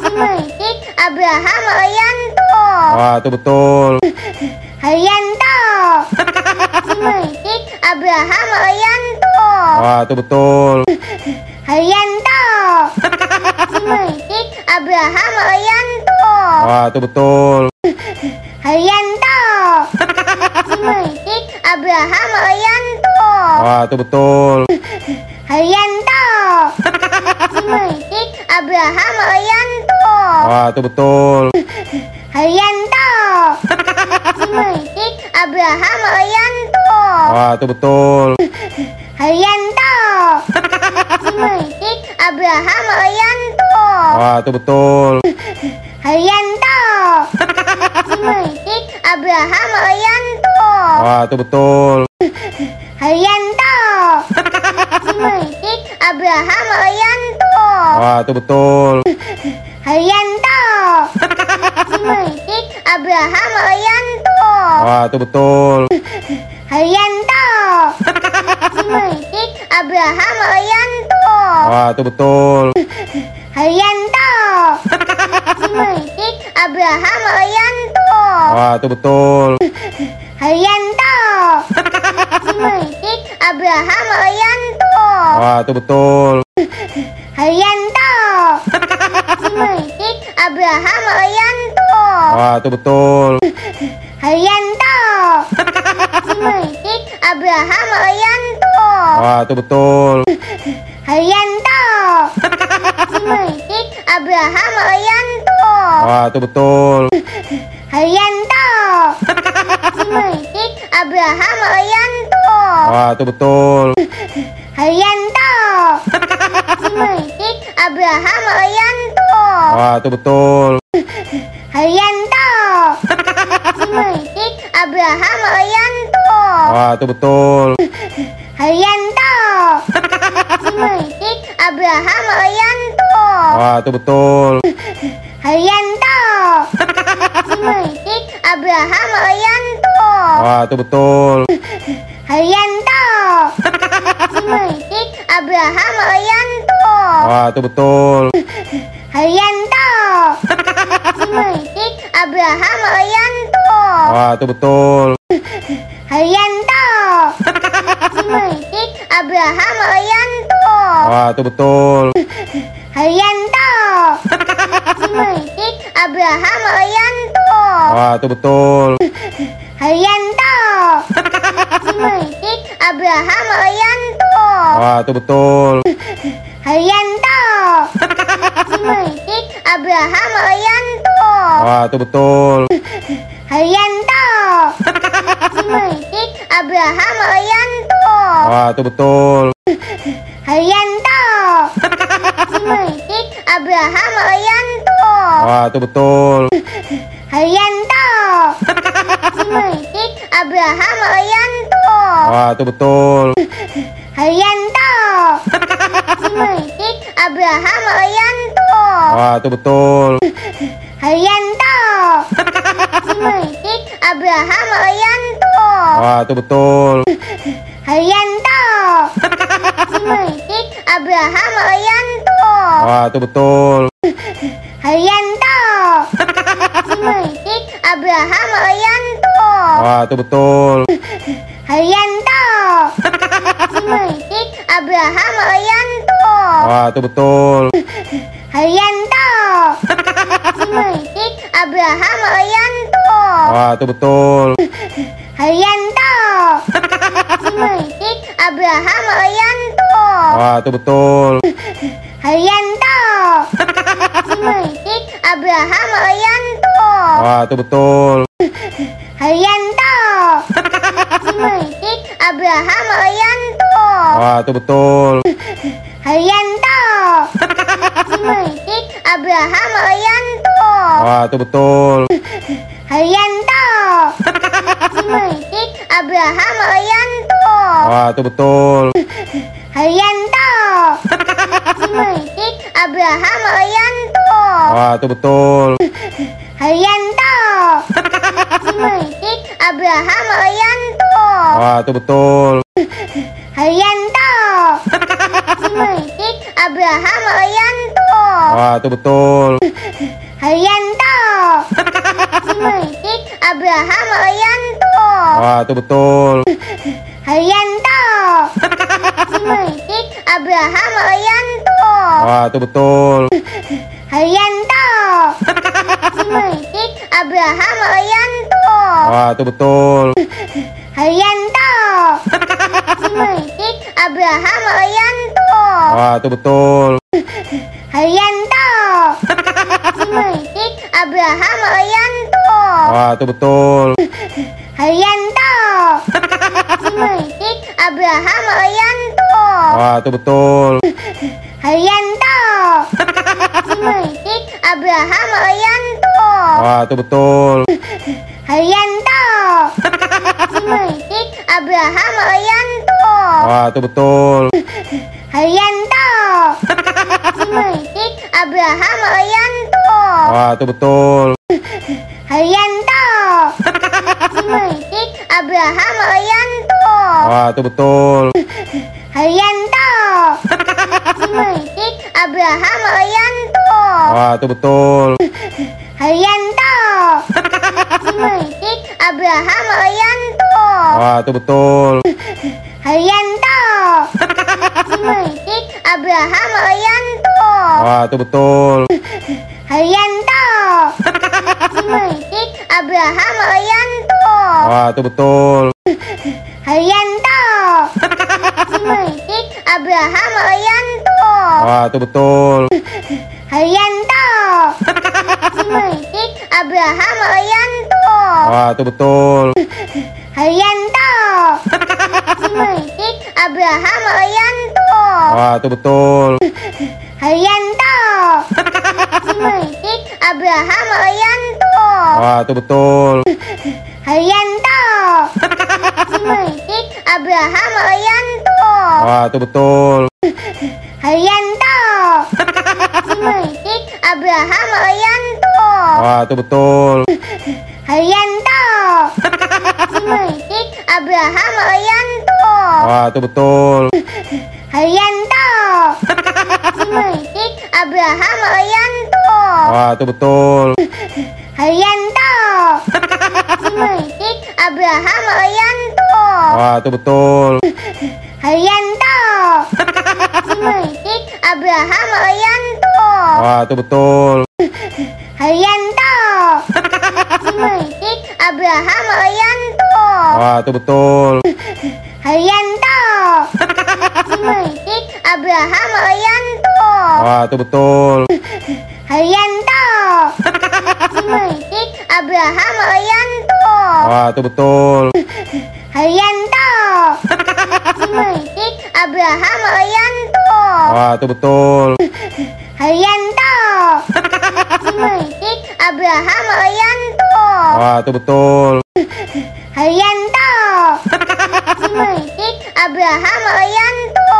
Simulitik Abraham Arianto. Itu betul. Haryanto. Simulitik Abraham Arianto. Itu betul. Haryanto. Simulitik Abraham Arianto. Itu betul. Haryanto. Simulitik Abraham Haryanto. Ah, itu betul. Haryanto. Simulitik Abraham Haryanto. Ah, itu betul. Haryanto. Simulitik Abraham Haryanto. Ah, itu betul. Haryanto. Simulitik Abraham Haryanto. Ah, itu betul. Haryanto. Simulitik Abraham Haryanto. Ah, itu betul. Haryanto. Simulitik Abraham Haryanto. Ah, itu betul. Haryanto. Simulitik Abraham Haryanto. Ah, itu betul. Haryanto. Simulitik Abraham Haryanto. Ah, itu betul. Haryanto. Simulitik Abraham Haryanto. Ah, itu betul. Haryanto. Simulitik Abraham Haryanto. Ah, itu betul. Haryanto. Simulitik Abraham Haryanto. Ah, itu betul. Haryanto. Simulitik Abraham Haryanto. Ah, itu betul. Haryanto. Simulitik Abraham Haryanto. Ah, itu betul. Haryanto. Simulitik Abraham Haryanto. Ah, itu betul. Haryanto. Simulitik Abraham Haryanto. Ah, itu betul. Haryanto. Simulitik Abraham Haryanto. Ah, itu betul. Haryanto. Simulitik Abraham Haryanto. Ah, itu betul. Haryanto. Simulitik Abraham Haryanto. Ah, itu betul. Haryanto. Simulitik Abraham Haryanto. Ah, itu betul. Haryanto. Simulitik Abraham Haryanto. Ah, itu betul. Haryanto. Simulitik Abraham Haryanto. Ah, itu betul. Haryanto. Simulitik Abraham Haryanto. Ah, itu betul. Haryanto. Simulitik Abraham Haryanto. Ah, itu betul. Haryanto. Simulitik Abraham Haryanto. Ah, itu betul. Haryanto. Simulitik Abraham Haryanto. Ah, itu betul. Haryanto. Simulitik Abraham Haryanto. Ah, itu betul. Haryanto. Simulitik Abraham Haryanto. Ah, itu betul. Haryanto. Simulitik Abraham Haryanto. Ah, itu betul. Haryanto. Simulitik Abraham Haryanto. Ah, itu betul. Haryanto. Simulitik Abraham Haryanto. Ah, itu betul. Haryanto. Simulitik Abraham Haryanto. Ah, itu betul. Haryanto. Simulitik Abraham Haryanto. Ah, itu betul. Haryanto. Simulitik Abraham Haryanto. Ah, itu betul. Haryanto. Simulitik Abraham Haryanto. Ah, itu betul. Haryanto. Simulitik Abraham Haryanto. Ah, itu betul. Haryanto. Simulitik Abraham Haryanto. Ah, itu betul. Haryanto. Simulitik Abraham Haryanto. Ah, itu betul. Haryanto. Simulitik Abraham Haryanto. Ah, itu betul. Haryanto. Simulitik Abraham Haryanto. Ah, itu betul. Haryanto. Simulitik Abraham Haryanto. Ah, itu betul. Haryanto. Simulitik Abraham Haryanto. Ah, itu betul. Haryanto. Simulitik Abraham Haryanto. Ah, itu betul. Haryanto. Simulitik Abraham Haryanto. Ah, itu betul. Haryanto. Simulitik Abraham Haryanto. Itu betul. Haryanto. Simulitik Abraham Haryanto. Itu betul. Haryanto. Simulitik Abraham Haryanto. Itu betul. Haryanto. Simulitik Abraham Haryanto. Itu betul. Haryanto. Simulitik Abraham Haryanto. Itu betul. Haryanto. Simulitik Abraham Haryanto. Itu betul. Haryanto. Simulitik Abraham Haryanto. Itu betul. Haryanto. Simulitik Abraham Haryanto. Itu betul. Haryanto. Simulitik Abraham Haryanto. Itu betul. Haryanto. Simulitik Abraham Haryanto. Itu betul. Haryanto. Simulitik Abraham Haryanto. Itu betul. Haryanto. Simulitik Abraham Haryanto. Itu betul. Haryanto. Simulitik Abraham Haryanto. Itu betul. Haryanto. Simulitik Abraham Haryanto. Itu betul. Haryanto. Simulitik Abraham Haryanto. Itu betul. Haryanto. Simulitik Abraham Haryanto. Itu betul. Haryanto. Simulitik Abraham Haryanto. Itu betul. Haryanto. Simulitik Abraham Haryanto. Itu betul. Haryanto. Simulitik Abraham Haryanto. Itu betul. Haryanto. Simulitik Abraham Haryanto. Itu betul. Haryanto. Simulitik Abraham Haryanto. Itu betul. Haryanto. Simulitik Abraham Haryanto. Itu betul. Haryanto. Simulitik Abraham Haryanto. Itu betul. Haryanto. Simulitik Abraham Haryanto. Itu betul. Haryanto. Simulitik Abraham Haryanto. Itu betul. Haryanto. Simulitik Abraham Haryanto. Itu betul. Haryanto. Simulitik Abraham Haryanto. Itu betul. Haryanto. Simulitik Abraham Haryanto. Itu betul. Haryanto. Simulitik Abraham Haryanto.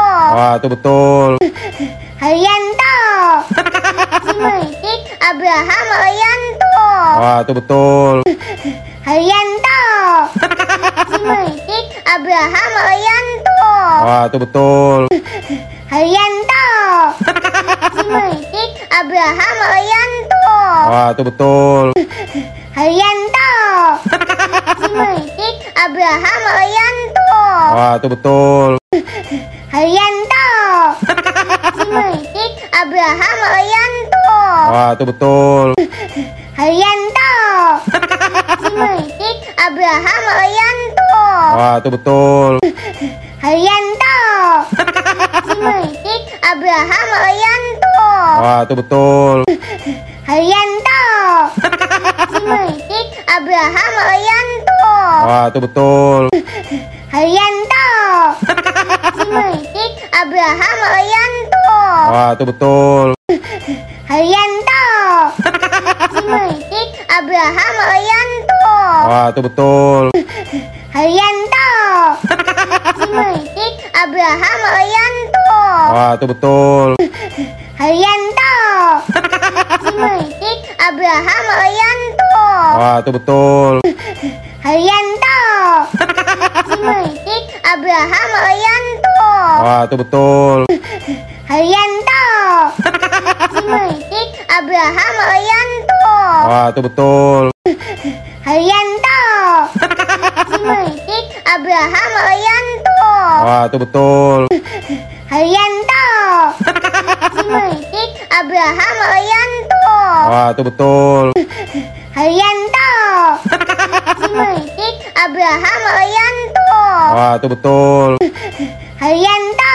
Itu betul. Haryanto. Simulitik Abraham Haryanto. Itu betul. Haryanto. Simulitik Abraham Haryanto. Itu betul. Haryanto. Simulitik Abraham Haryanto. Itu betul. Haryanto. Simulitik Abraham Haryanto. Itu betul. Haryanto. Simulitik Abraham Haryanto. Itu betul. Haryanto. Simulitik Abraham Haryanto. Itu betul. Haryanto. Simulitik Abraham Haryanto. Itu betul. Haryanto. Simulitik Abraham Haryanto. Itu betul. Haryanto. Simulitik Abraham Haryanto. Itu betul. Haryanto. Simulitik Abraham Haryanto. Itu betul. Haryanto. Simulitik Abraham Haryanto. Itu betul. Haryanto. Simulitik Abraham Haryanto. Itu betul. Haryanto. Simulitik Abraham Haryanto. Itu betul. Haryanto. Simulitik Abraham Haryanto. Itu betul. Haryanto. Simulitik Abraham Haryanto. Itu betul. Haryanto. Simulitik Abraham Haryanto. Itu betul. Haryanto.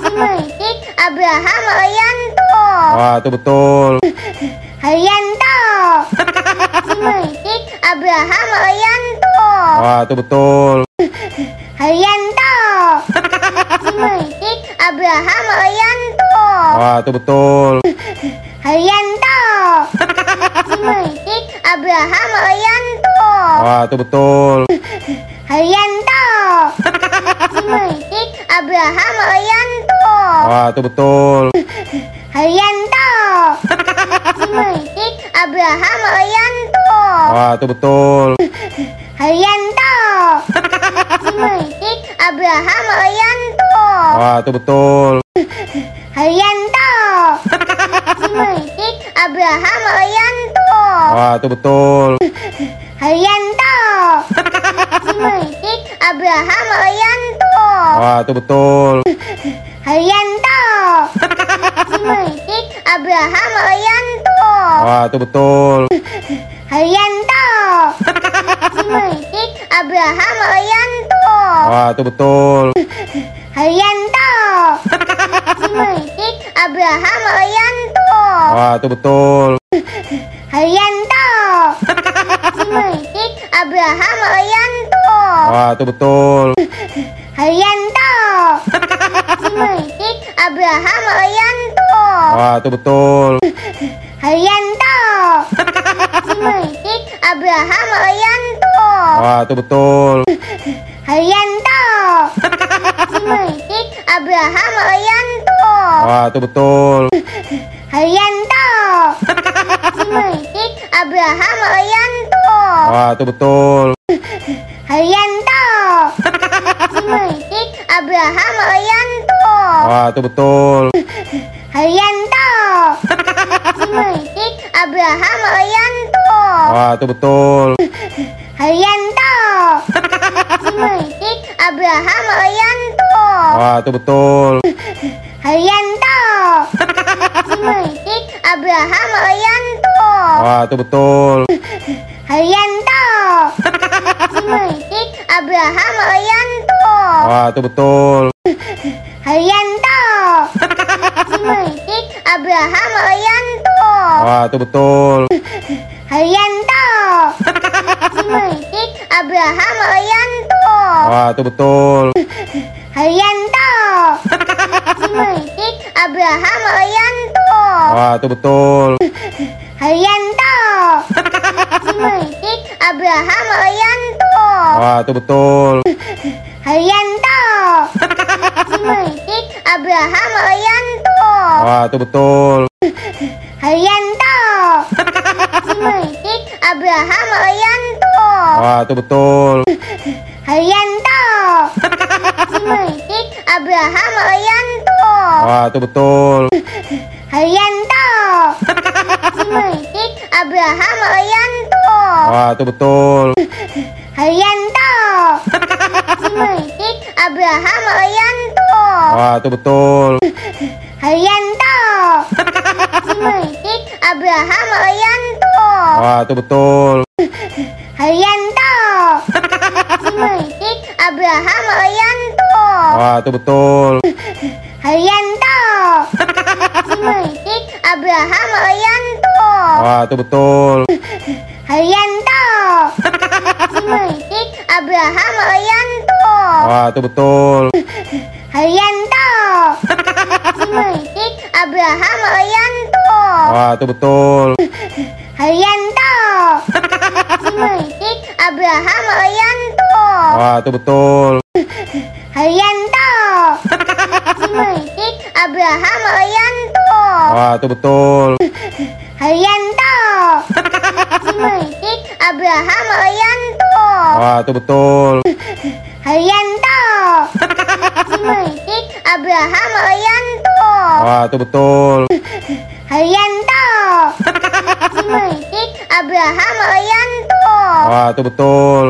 Simulitik Abraham Haryanto. Itu betul. Haryanto. Simulitik Abraham Haryanto. Itu betul. Haryanto. Simulitik Abraham Haryanto. Itu betul. Haryanto. Simulitik Abraham Haryanto. Itu betul. Haryanto. Simulitik Abraham Haryanto. Itu betul. Haryanto. Simulitik Abraham Haryanto. Itu betul. Haryanto. Simulitik Abraham Haryanto. Itu betul. Haryanto. Simulitik Abraham Haryanto. Itu betul. Haryanto. Simulitik Abraham Haryanto. Itu betul. Haryanto. Simulitik Abraham Haryanto. Itu betul. Haryanto. Simulitik Abraham Haryanto. Itu betul. Haryanto. Simulitik Abraham Haryanto. Itu betul. Haryanto. Simulitik Abraham Haryanto. Itu betul. Haryanto. Simulitik Abraham Haryanto. Itu betul. Haryanto. Simulitik Abraham Haryanto. Itu betul. Haryanto. Simulitik Abraham Haryanto. Itu betul. Haryanto. Simulitik Abraham Haryanto. Itu betul. Haryanto. Simulitik Abraham Haryanto. Itu betul. Haryanto. Simulitik Abraham Haryanto. Itu betul. Haryanto. Simulitik Abraham Haryanto. Itu betul. Haryanto. Simulitik Abraham Haryanto. Itu betul. Haryanto. Simulitik Abraham Haryanto. Itu betul. Haryanto. Simulitik Abraham Haryanto. Itu betul. Haryanto. Simulitik Abraham Haryanto. Itu betul. Haryanto. Simulitik Abraham Haryanto. Itu betul. Haryanto. Simulitik Abraham Haryanto. Itu betul. Haryanto. Simulitik Abraham Haryanto. Itu betul. Haryanto. Simulitik Abraham Haryanto. Itu betul. Haryanto. Simulitik Abraham Haryanto. Itu betul. Haryanto. Simulitik Abraham Haryanto. Itu betul. Haryanto. Simulitik Abraham Haryanto. Itu betul. Haryanto. Simulitik Abraham Haryanto. Itu betul. Haryanto. Simulitik Abraham Haryanto. Itu betul. Haryanto. Simulitik Abraham Haryanto. Itu betul. Haryanto. Simulitik Abraham Haryanto. Itu betul. Haryanto. Simulitik Abraham Haryanto. Itu betul. Haryanto. Simulitik Abraham Haryanto. Itu betul. Haryanto. Simulitik Abraham Haryanto. Itu betul. Haryanto. Simulitik Abraham Haryanto. Itu betul. Haryanto. Simulitik Abraham Haryanto. Itu betul. Haryanto. Simulitik Abraham Haryanto. Itu betul.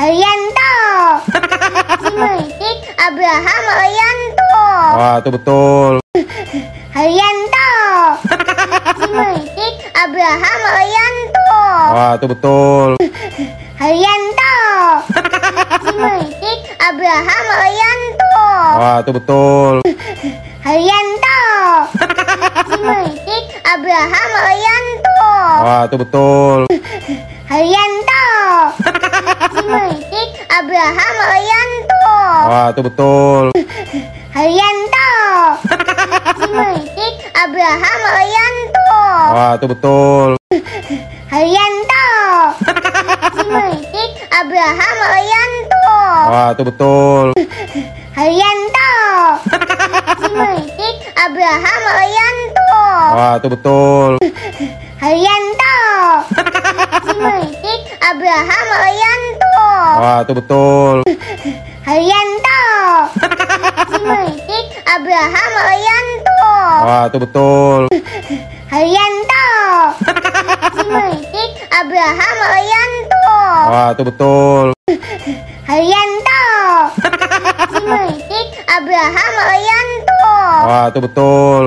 Haryanto. Simulitik Abraham Haryanto. Itu betul. Haryanto. Simulitik Abraham Haryanto. Ah, itu betul. Haryanto. Simulitik Abraham Haryanto. Ah, itu betul. Haryanto. Simulitik Abraham Haryanto. Ah, itu betul. Haryanto. Simulitik Abraham Haryanto. Ah, itu betul. Haryanto. Simulitik Abraham Haryanto. Ah, itu betul. Haryanto. Simulitik Abraham Haryanto. Ah, itu betul. Haryanto. Simulitik Abraham Haryanto. Ah, itu betul. Haryanto. Simulitik Abraham Haryanto. Ah, itu betul. Haryanto. Simulitik Abraham Haryanto. Ah, itu betul. Haryanto. Simulitik Abraham Haryanto. Ah, itu betul. Haryanto. Simulitik Abraham Haryanto. Ah, itu betul.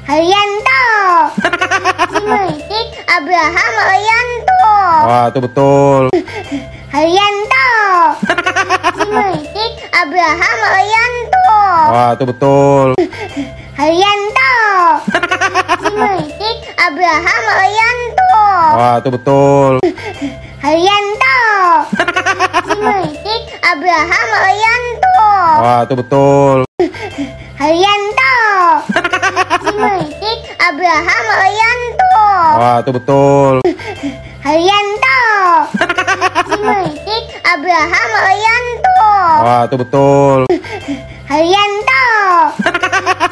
Haryanto. Simulitik Abraham Haryanto. Ah, itu betul. Haryanto. Simulitik Abraham Haryanto. Ah, itu betul. Haryanto. Simulitik Abraham Haryanto. Ah, itu betul. Haryanto. Simulitik Abraham Haryanto. Ah, itu betul. Haryanto. Simulitik Abraham Haryanto. Ah, itu betul. Haryanto. Simulitik Abraham Haryanto. Ah, itu betul. Haryanto.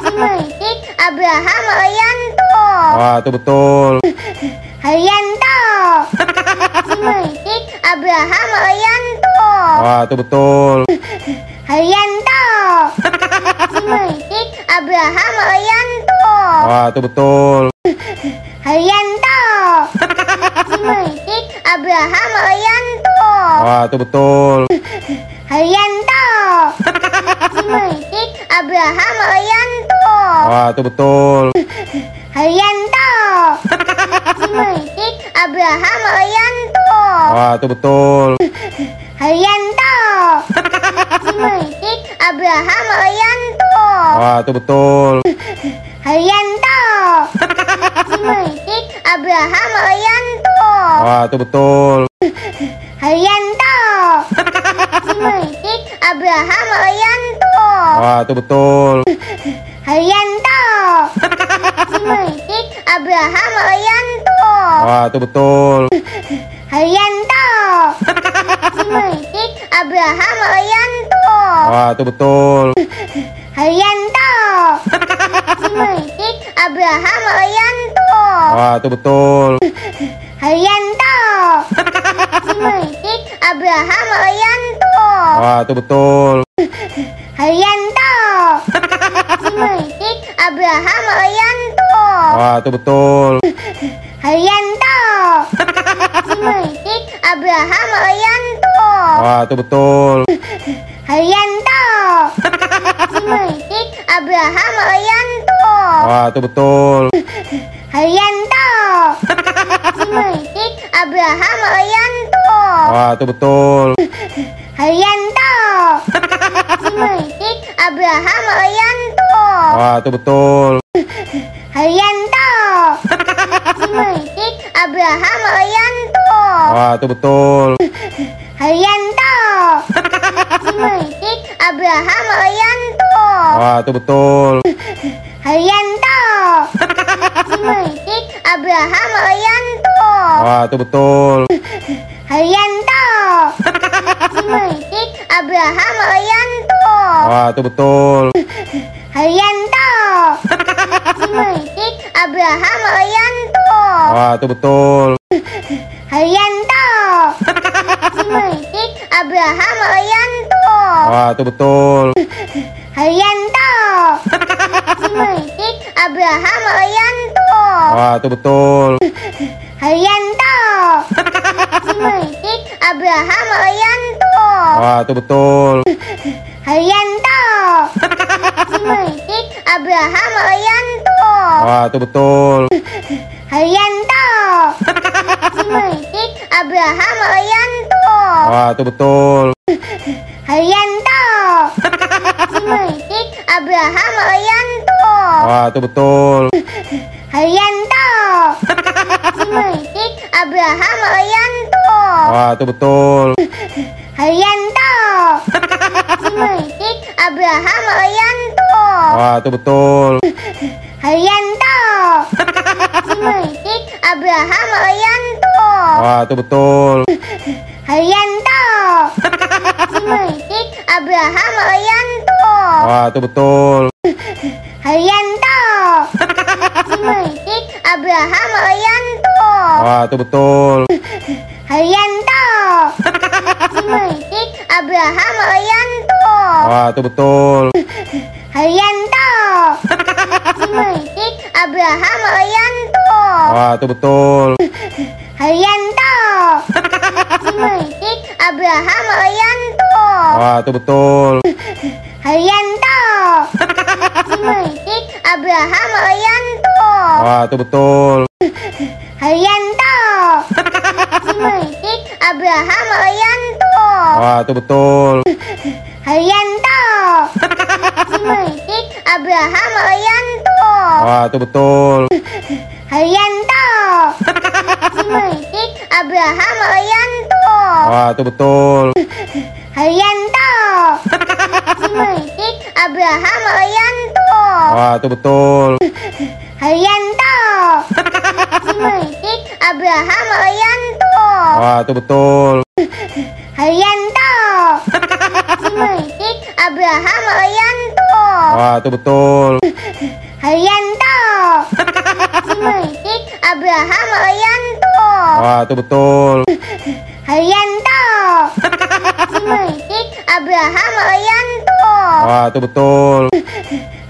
Simulitik Abraham Haryanto. Ah, itu betul. Haryanto. Simulitik Abraham Haryanto. Ah, itu betul. Haryanto. Simulitik Abraham Haryanto. Ah, itu betul. Haryanto. Simulitik Abraham Haryanto. Ah, itu betul. Haryanto. Simulitik Abraham Haryanto. Ah, itu betul. Haryanto. Simulitik Abraham Haryanto. Ah, itu betul. Haryanto. Simulitik Abraham Haryanto. Ah, itu betul. Haryanto. Simulitik Abraham Haryanto. Ah, itu betul. Haryanto. Simulitik Abraham Haryanto. Ah, itu betul. Haryanto. Simulitik Abraham Haryanto. Ah, itu betul. Haryanto. Simulitik Abraham Haryanto. Ah, itu betul. Haryanto. Simulitik Abraham Haryanto. Ah, itu betul. Haryanto. Simulitik Abraham Haryanto. Ah, itu betul. Haryanto. Simulitik Abraham Haryanto. Ah, itu betul. Haryanto. Simulitik Abraham Haryanto. Ah, itu betul. Haryanto. Simulitik Abraham Haryanto. Ah, itu betul. Haryanto. Simulitik Abraham Haryanto. Ah, itu betul. Haryanto. Simulitik Abraham Haryanto. Ah, itu betul. Haryanto. Simulitik Abraham Haryanto. Ah, itu betul. Haryanto. Simulitik Abraham Haryanto. Ah, itu betul. Haryanto. Simulitik Abraham Haryanto. Ah, itu betul. Haryanto. Simulitik Abraham Haryanto. Ah, itu betul. Haryanto. Simulitik Abraham Haryanto. Ah, itu betul. Haryanto. Simulitik Abraham Haryanto. Ah, itu betul. Haryanto. Simulitik Abraham Haryanto. Ah, itu betul. Haryanto. Simulitik Abraham Haryanto. Ah, itu betul. Haryanto. Simulitik Abraham Haryanto. Itu betul. Haryanto. Simulitik Abraham Haryanto. Itu betul. Haryanto. Simulitik Abraham Haryanto. Itu betul. Haryanto. Simulitik Abraham Haryanto. Itu betul. Haryanto. Simulitik Abraham Haryanto. Itu betul. Haryanto. Simulitik Abraham Haryanto. Itu betul. Haryanto. Simulitik Abraham Haryanto. Itu betul. Haryanto. Simulitik Abraham Haryanto. Itu betul. Haryanto. Simulitik Abraham Haryanto. Itu betul. Haryanto. Simulitik Abraham Haryanto. Itu betul. Haryanto. Simulitik Abraham Haryanto. Itu betul. Haryanto. Simulitik Abraham Haryanto. Itu betul. Haryanto. Simulitik Abraham Haryanto. Itu betul. Haryanto. Simulitik Abraham Haryanto. Itu betul. Haryanto. Simulitik Abraham Haryanto. Itu betul. Haryanto. Simulitik Abraham Haryanto. Itu betul. Haryanto. Simulitik Abraham Haryanto. Itu betul. Haryanto. Simulitik Abraham Haryanto. Itu betul. Haryanto. Simulitik Abraham Haryanto. Itu betul. Haryanto. Simulitik Abraham Haryanto. Itu betul.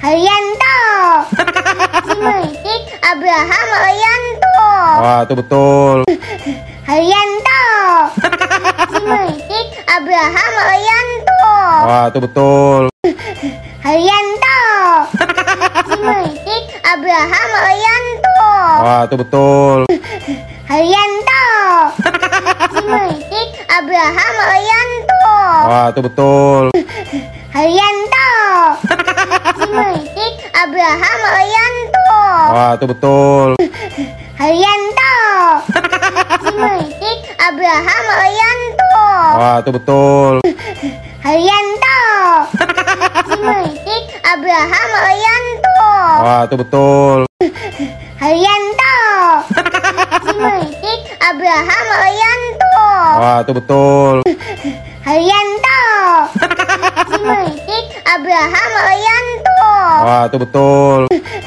Haryanto. Simulitik Abraham Haryanto. Itu betul. Haryanto. Simulitik Abraham Haryanto. Itu betul. Haryanto. Simulitik Abraham Haryanto. Itu betul. Haryanto. Simulitik Abraham Haryanto. Itu betul. Haryanto. Simulitik Abraham Haryanto. Itu betul. Haryanto. Simulitik Abraham Haryanto. Itu betul. Haryanto. Simulitik Abraham Haryanto. Itu betul. Haryanto. Simulitik Abraham Haryanto. Itu betul. Haryanto. Simulitik Abraham Haryanto. Itu betul. Haryanto. Simulitik Abraham Haryanto. Itu betul.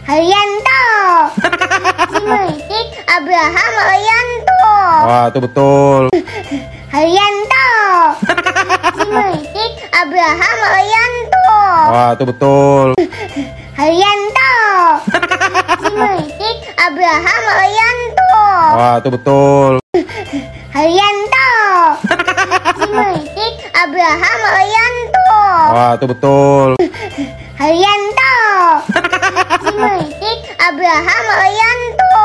Haryanto. Simulitik Abraham Haryanto. Itu betul. Haryanto. Simulitik Abraham Haryanto. Itu betul. Haryanto. Simulitik Abraham Haryanto. Itu betul. Haryanto. Simulitik Abraham Haryanto.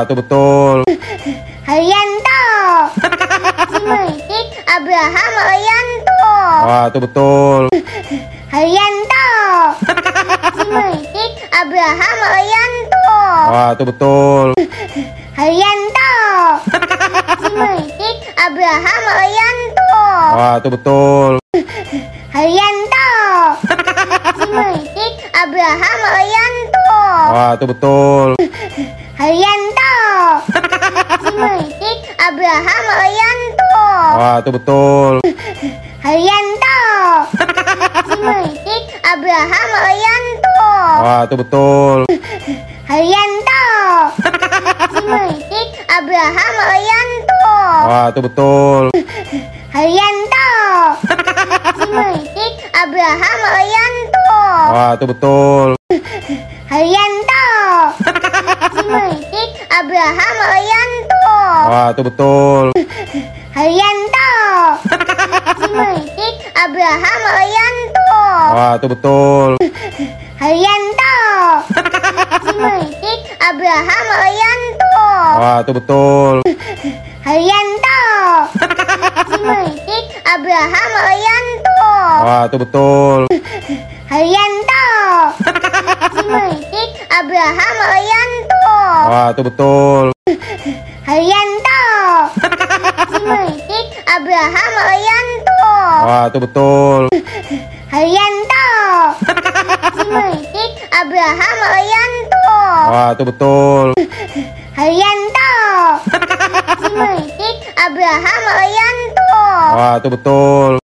Itu betul. Haryanto. Simulitik Abraham Haryanto. Itu betul. Haryanto. Simulitik Abraham Haryanto. Itu betul. Haryanto. Simulitik Abraham Haryanto. Itu betul. Haryanto. Simulitik Abraham Haryanto. Itu betul. Haryanto. Simulitik Abraham Haryanto. Itu betul. Haryanto. Simulitik Abraham Haryanto. Itu betul. Haryanto. Simulitik Abraham Haryanto. Itu betul. Haryanto. Simulitik Abraham Haryanto. Itu betul. Haryanto. Simulitik Abraham Haryanto. Itu betul. Haryanto. Simulitik Abraham Haryanto. Itu betul. Haryanto. Simentik Abraham Haryanto. Ah, itu betul. Haryanto. Simentik Abraham Haryanto. Ah, itu betul. Haryanto. Simentik Abraham Haryanto. Ah, itu betul. Haryanto. Simentik Abraham Haryanto. Ah, itu betul. Haryanto. Simentik Abraham Haryanto. Ah, itu betul. Haryanto. Simentik Abraham Haryanto. Ah, itu betul.